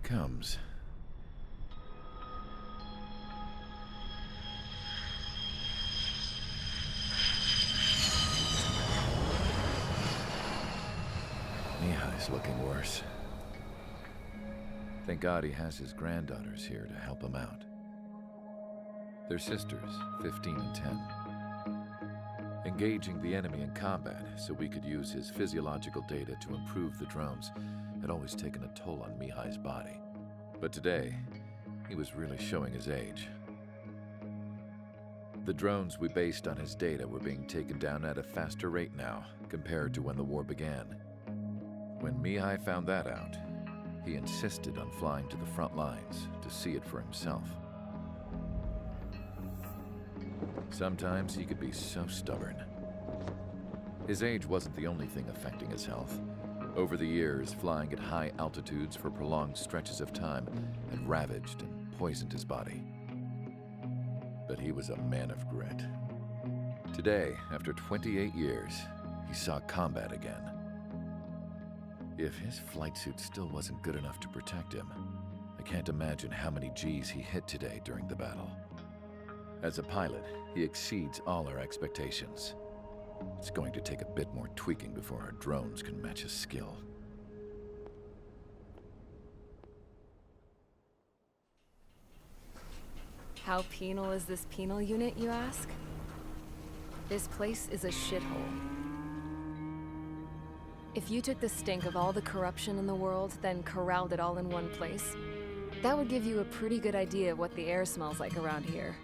comes. Mihai's looking worse. Thank God he has his granddaughters here to help him out. They're sisters, 15 and 10. Engaging the enemy in combat so we could use his physiological data to improve the drones had always taken a toll on Mihai's body. But today, he was really showing his age. The drones we based on his data were being taken down at a faster rate now compared to when the war began. When Mihai found that out, he insisted on flying to the front lines to see it for himself. Sometimes he could be so stubborn. His age wasn't the only thing affecting his health. Over the years, flying at high altitudes for prolonged stretches of time had ravaged and poisoned his body. But he was a man of grit. Today, after 28 years, he saw combat again. If his flight suit still wasn't good enough to protect him, I can't imagine how many Gs he hit today during the battle. As a pilot, he exceeds all our expectations. It's going to take a bit more tweaking before our drones can match his skill. How penal is this penal unit, you ask? This place is a shithole. If you took the stink of all the corruption in the world, then corralled it all in one place, that would give you a pretty good idea of what the air smells like around here.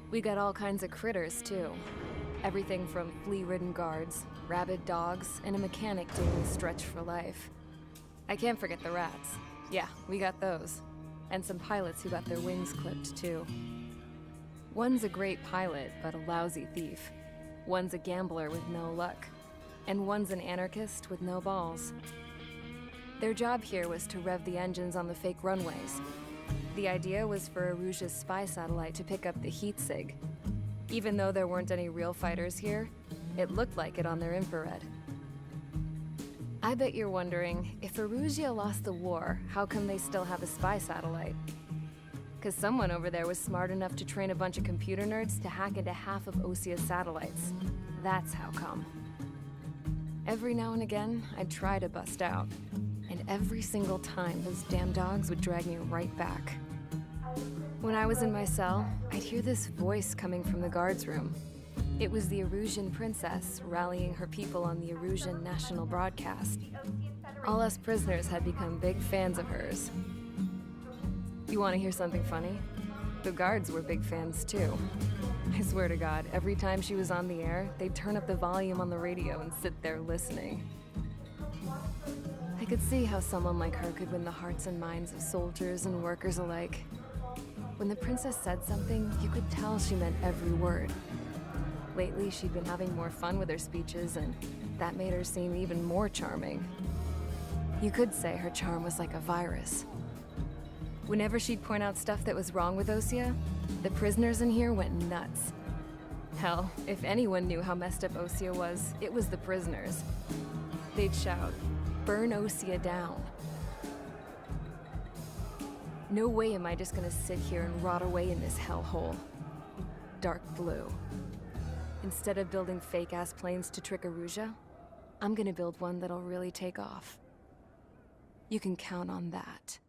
We got all kinds of critters, too. Everything from flea-ridden guards, rabid dogs, and a mechanic doing the stretch for life. I can't forget the rats. Yeah, we got those. And some pilots who got their wings clipped, too. One's a great pilot, but a lousy thief. One's a gambler with no luck. And one's an anarchist with no balls. Their job here was to rev the engines on the fake runways. The idea was for Aruja's spy satellite to pick up the heat sig. Even though there weren't any real fighters here, it looked like it on their infrared. I bet you're wondering, if Aruja lost the war, how come they still have a spy satellite? 'Cause someone over there was smart enough to train a bunch of computer nerds to hack into half of Osia's satellites. That's how come. Every now and again, I'd try to bust out. And every single time, those damn dogs would drag me right back. When I was in my cell, I'd hear this voice coming from the guards room. It was the Erusian princess rallying her people on the Erusian national broadcast. All us prisoners had become big fans of hers. You want to hear something funny? The guards were big fans too. I swear to God, every time she was on the air, they'd turn up the volume on the radio and sit there listening. I could see how someone like her could win the hearts and minds of soldiers and workers alike. When the princess said something, you could tell she meant every word. Lately, she'd been having more fun with her speeches, and that made her seem even more charming. You could say her charm was like a virus. Whenever she'd point out stuff that was wrong with Osia, the prisoners in here went nuts. Hell, if anyone knew how messed up Osia was, it was the prisoners. They'd shout, "Burn Osia down." No way am I just gonna sit here and rot away in this hellhole. Dark blue. Instead of building fake-ass planes to trick Aruja, I'm gonna build one that'll really take off. You can count on that.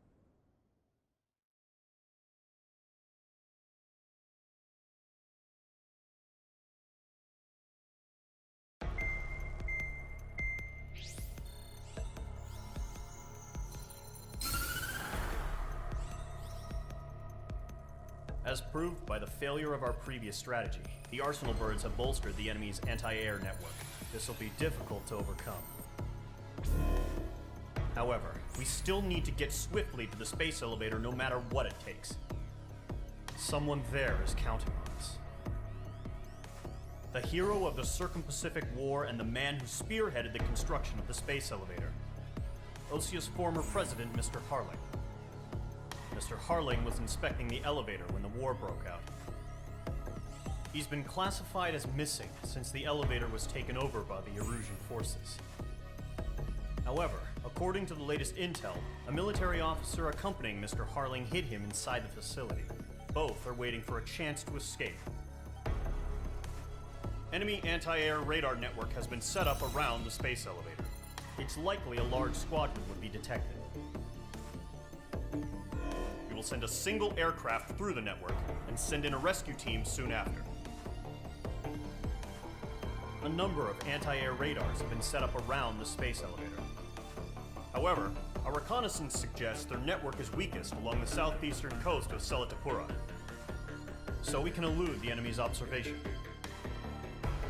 As proved by the failure of our previous strategy, the Arsenal birds have bolstered the enemy's anti-air network. This will be difficult to overcome. However, we still need to get swiftly to the space elevator no matter what it takes. Someone there is counting on us. The hero of the Circum-Pacific War and the man who spearheaded the construction of the space elevator. Osia's former president, Mr. Harling. Mr. Harling was inspecting the elevator when the war broke out. He's been classified as missing since the elevator was taken over by the Erusian forces. However, according to the latest intel, a military officer accompanying Mr. Harling hid him inside the facility. Both are waiting for a chance to escape. Enemy anti-air radar network has been set up around the space elevator. It's likely a large squadron would be detected. We will send a single aircraft through the network and send in a rescue team soon after. A number of anti-air radars have been set up around the space elevator. However, our reconnaissance suggests their network is weakest along the southeastern coast of Selatapura, so we can elude the enemy's observation.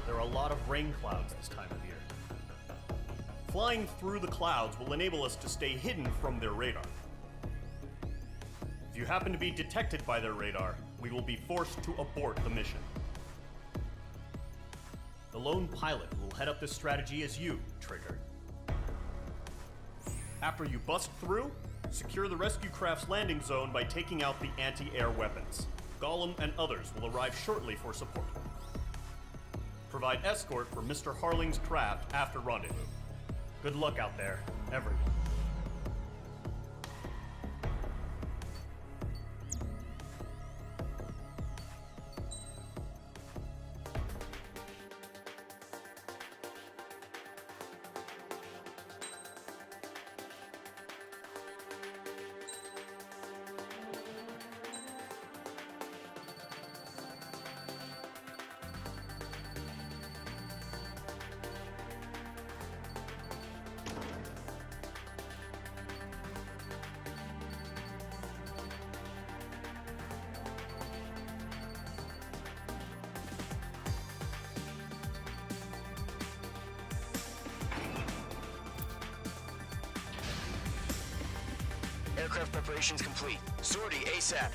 There are a lot of rain clouds this time of year. Flying through the clouds will enable us to stay hidden from their radar. If you happen to be detected by their radar, we will be forced to abort the mission. The lone pilot who will head up this strategy is you, Trigger. After you bust through, secure the rescue craft's landing zone by taking out the anti-air weapons. Gollum and others will arrive shortly for support. Provide escort for Mr. Harling's craft after rendezvous. Good luck out there, everyone. Aircraft preparations complete. Sortie ASAP.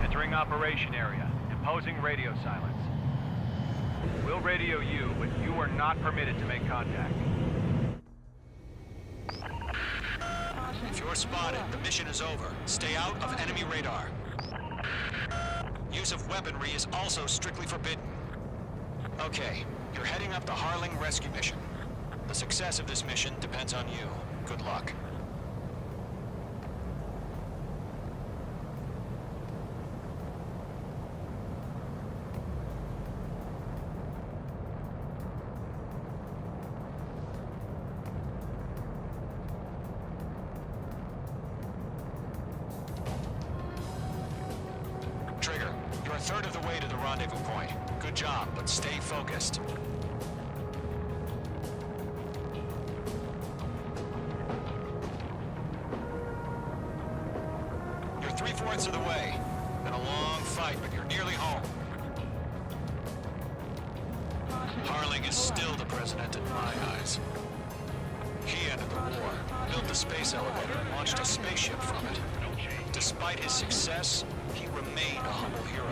Entering operation area. Imposing radio silence. We'll radio you, but you are not permitted to make contact. If you're spotted, the mission is over. Stay out of enemy radar. Use of weaponry is also strictly forbidden. Okay, you're heading up the Harling rescue mission. The success of this mission depends on you. Good luck. Trigger, you're a third of the way to the rendezvous point. Good job, but stay focused. You're 3/4 of the way. Been a long fight, but you're nearly home. Harling is still the president in my eyes. He ended the war, built the space elevator, and launched a spaceship from it. Despite his success, he remained a humble hero.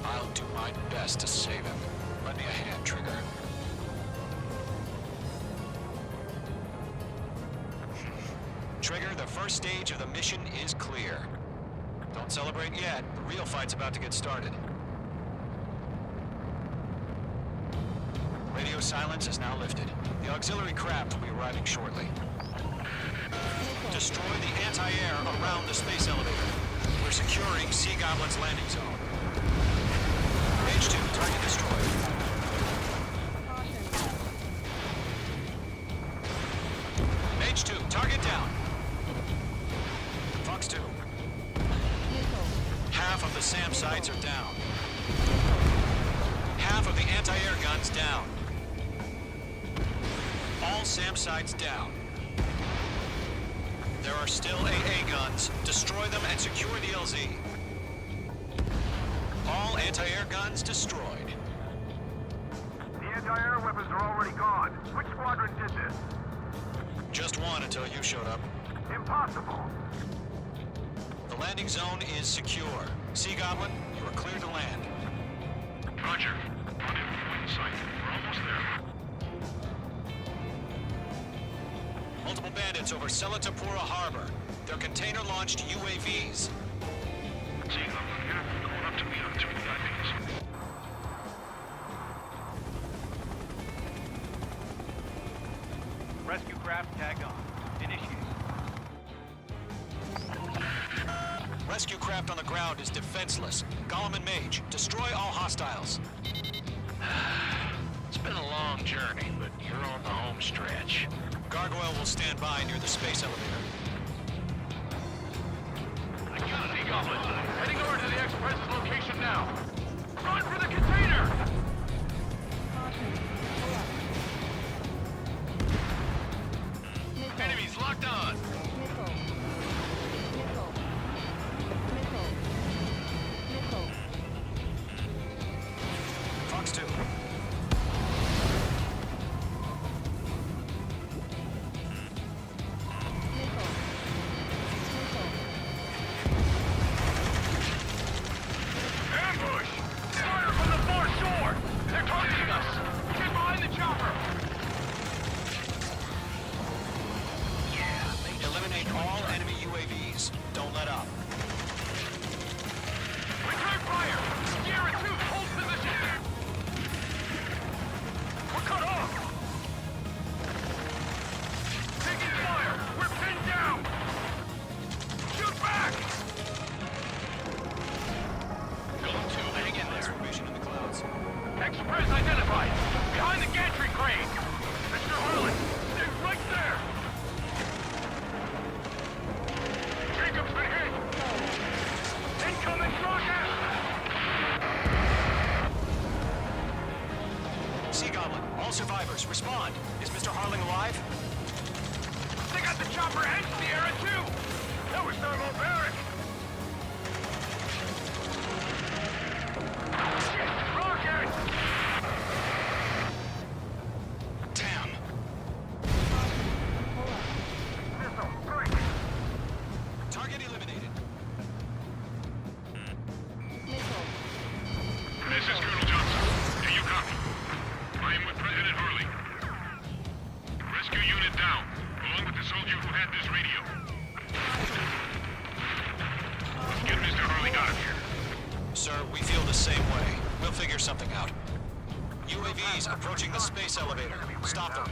I'll do my best to save him. Lend me a hand, Trigger. Trigger, the first stage of the mission is clear. Don't celebrate yet. The real fight's about to get started. Radio silence is now lifted. The auxiliary craft will be arriving shortly. Destroy the anti-air around the space elevator. We're securing Sea Goblin's landing zone. H2, target destroyed. H2, target down. Fox 2. Half of the SAM sites are down. Half of the anti-air guns down. All SAM sites down. There are still AA guns. Destroy them and secure the LZ. All anti-air guns destroyed. The anti-air weapons are already gone. Which squadron did this? Just one until you showed up. Impossible. The landing zone is secure. Sea Goblin, you are clear to land. Roger. Rendezvous point in sight. We're almost there. Multiple bandits over Selatapura Harbor. They're container-launched UAVs. Sea Goblin here. Going up to meet on 2 IDs. Rescue craft tagged on. Initiate. Rescue craft on the ground is defenseless. Gollum and Mage, destroy all hostiles. It's been a long journey, but you're on the home stretch. Gargoyle will stand by near the space elevator. I got it, Goblin. Heading over to the Express's location now. Run for the container! Enemies locked on. Fox 2. Ambush! Fire from the far shore! They're targeting us! Get behind the chopper! Eliminate all enemy UAVs. Don't let up. Return fire! Sierra 2, hold position! We're cut off! Taking fire! We're pinned down! Shoot back! Going to, hang in there. Formation in the clouds. Express identified! Behind the gantry crane! Mr. Harlan, stay right there! Jacob's been hit! Incoming rocket! Sea Goblin, all survivors, respond. Is Mr. Harling alive? They got the chopper and Sierra too! That was thermobaric! Shit! Rocket! Damn. Missile, break! Target eliminated. This is Colonel Johnson. Do you copy? I am with President Harley. Rescue unit down, along with the soldier who had this radio. Get Mr. Harley out of here. Sir, we feel the same way. We'll figure something out. UAVs approaching the space elevator. Stop them.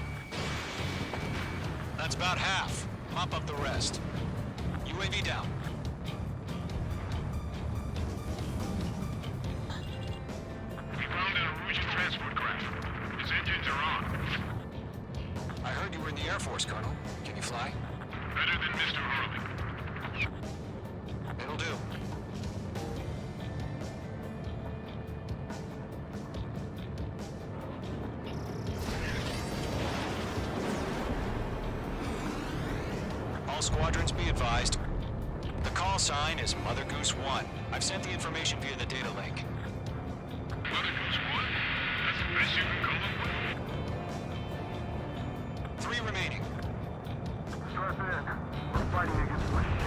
That's about half. Mop up the rest. UAV down. We found an Norwegian transport craft. Its engines are on. I heard you were in the Air Force, Colonel. Can you fly? Better than Mr. Harley. It'll do. All squadrons be advised. The call sign is Mother Goose 1. I've sent the information via the data link. Mother Goose 1? That's the best you can call them? 3 remaining. Stress in. We're fighting against machines.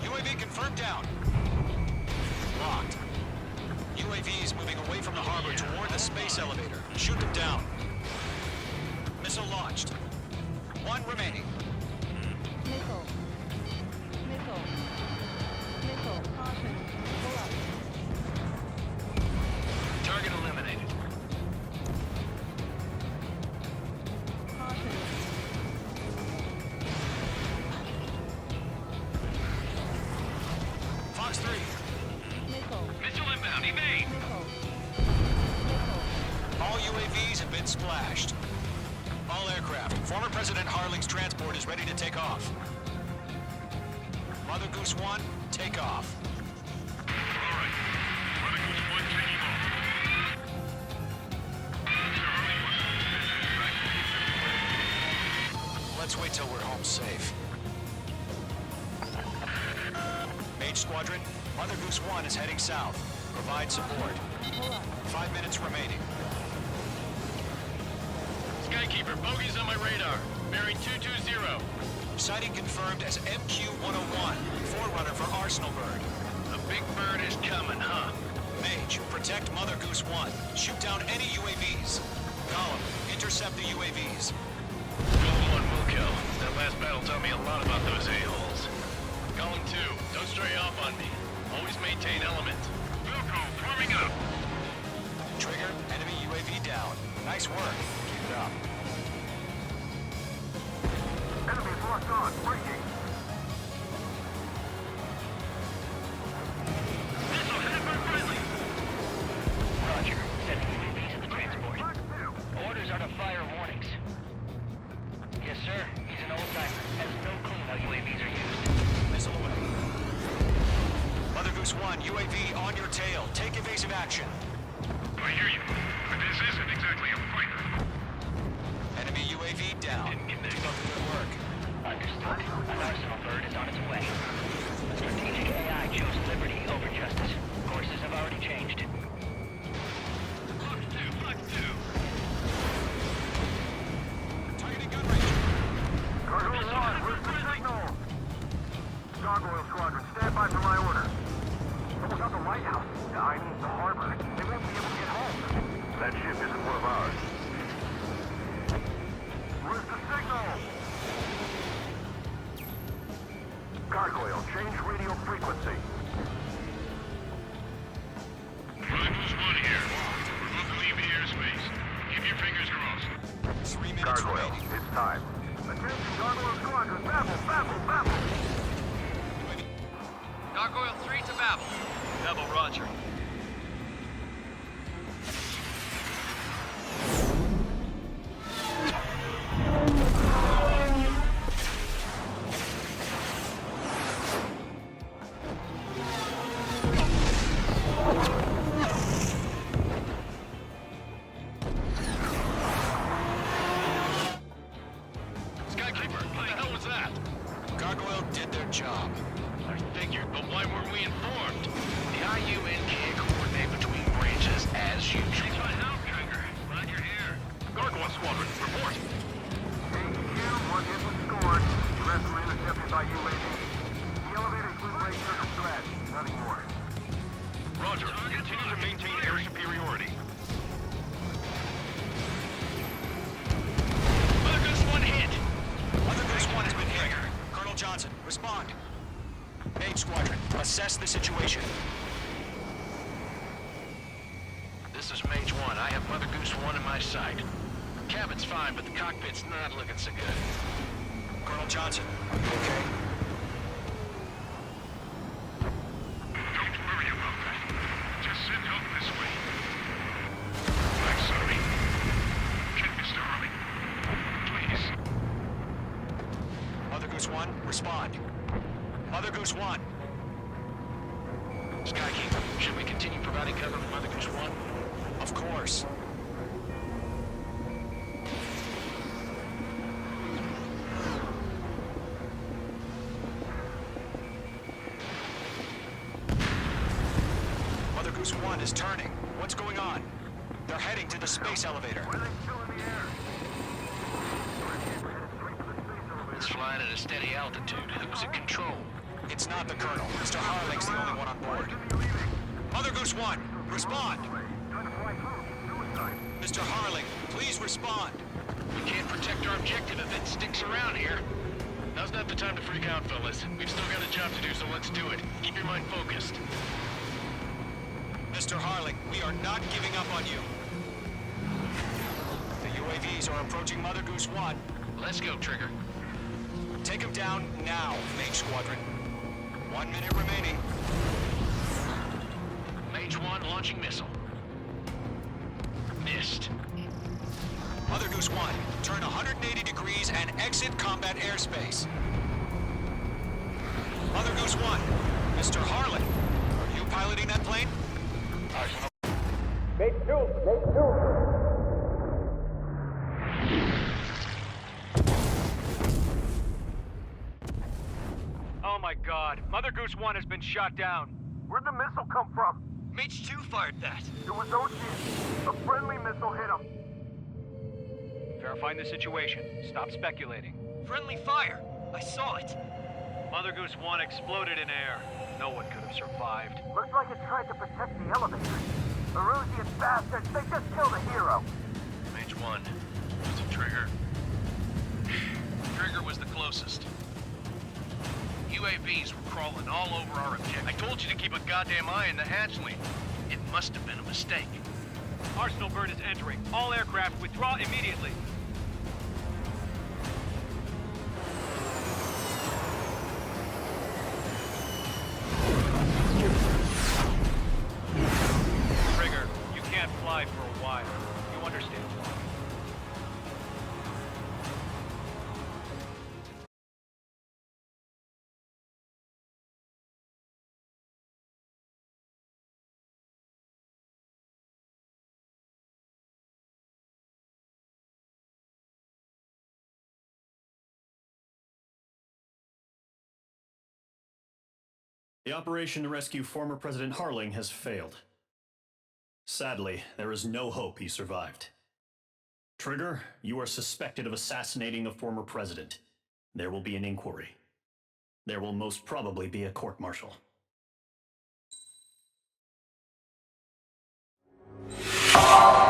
UAV confirmed down. Locked. UAVs moving away from the harbor toward the space elevator. Shoot them down. Missile launched. 1 remaining. Missile. Caution. Pull up. Target eliminated. Caution. Fox 3. Missile. Missile inbound, evade! Missile. All UAVs have been splashed. All aircraft. Former President Harling's transport is ready to take off. Mother Goose 1, take off. All right. Mother Goose 1 taking off. Mr. Harley wants to Just wait till we're home safe. Mage Squadron, Mother Goose 1 is heading south. Provide support. 5 minutes remaining. Skykeeper, bogey's on my radar. Bearing 220. Sighting confirmed as MQ-101, forerunner for Arsenal Bird. The big bird is coming, huh? Mage, protect Mother Goose 1. Shoot down any UAVs. Column, intercept the UAVs. Golem 1 will kill. That last battle taught me a lot about those a-holes. Column 2, don't stray off on me. Always maintain element. Wilco, forming up. Trigger, enemy UAV down. Nice work. Keep it up. Enemy's locked on. Breaking. Missile headed by friendly. Roger. Sending UAVs to the transport. Orders are to fire warnings. Yes, sir. He's an old-timer. Has no clue how UAVs are used. Missile away. Mother Goose 1, UAV on your tail. Take evasive action. I hear you. But this isn't exactly a fighter. Enemy UAV down. Keep up the good work. Understood. An Arsenal bird is on its way. Strategic AI chose liberty over justice. Courses have already changed. Fox 2, Fox 2. Targeting gun range. Cargo 1, where's the signal? Gargoyle Squadron, stand by for my order. Someone's at the lighthouse. I mean the harbor. They won't be able to get home. That ship isn't one of ours. Where's the signal? Gargoyle, change radio frequency. Rivals 1 here. We're about to leave the airspace. Keep your fingers crossed. 3 minutes Gargoyle, remaining. it's time. Attention, Gargoyle Squadron, babble, babble, babble! Gargoyle 3 to Babel. Babel, roger. Skykeeper, what the hell was that? Gargoyle did their job. I figured, but why weren't we informed? The IUN can't coordinate between branches as usual. Thanks for the help, Trigger. Glad you're here. Gargoyle Squadron, report. HQ, 1 hit was scored. The rest were intercepted by UAV. The elevators will break circle threat. Nothing more. Roger. Continue to maintain air superiority. Mother Goose 1 hit. Mother Goose 1 has been hit. Colonel Johnson, respond. Mage Squadron, assess the situation. This is Mage 1. I have Mother Goose 1 in my sight. Cabin's fine, but the cockpit's not looking so good. Colonel Johnson, are you okay? Don't worry about that. Just send help this way. I'm sorry. Get Mr. Harley. Please. Mother Goose 1, respond. Mother Goose 1. Skykeeper, should we continue providing cover for Mother Goose 1? Of course. Mother Goose 1 is turning. What's going on? They're heading to the space elevator. Why are they still in the air? It's flying at a steady altitude. Who's in control? It's not the Colonel. Mr. Harling's the only one on board. Mother Goose 1, respond! Mr. Harling, please respond. We can't protect our objective if it sticks around here. Now's not the time to freak out, fellas. We've still got a job to do, so let's do it. Keep your mind focused. Mr. Harling, we are not giving up on you. The UAVs are approaching Mother Goose 1. Let's go, Trigger. Take them down now, Mage Squadron. 1 minute remaining. Mage 1 launching missile. Missed. Mother Goose 1, turn 180 degrees and exit combat airspace. Mother Goose 1, Mr. Harlan, are you piloting that plane? Oh my god. Mother Goose 1 has been shot down. Where'd the missile come from? Mage 2 fired that. It was Ocean. A friendly missile hit him. Verifying the situation. Stop speculating. Friendly fire. I saw it. Mother Goose 1 exploded in air. No one could have survived. Looks like it tried to protect the elevator. The Erusian bastards, they just killed a hero. Mage 1. Was it Trigger? Trigger was the closest. UAVs were crawling all over our objective. I told you to keep a goddamn eye on the hatchling. It must have been a mistake. Arsenal bird is entering. All aircraft withdraw immediately. Trigger, you can't fly for a while. You understand? The operation to rescue former President Harling has failed. Sadly, there is no hope he survived. Trigger, you are suspected of assassinating the former president. There will be an inquiry. There will most probably be a court-martial. Ah!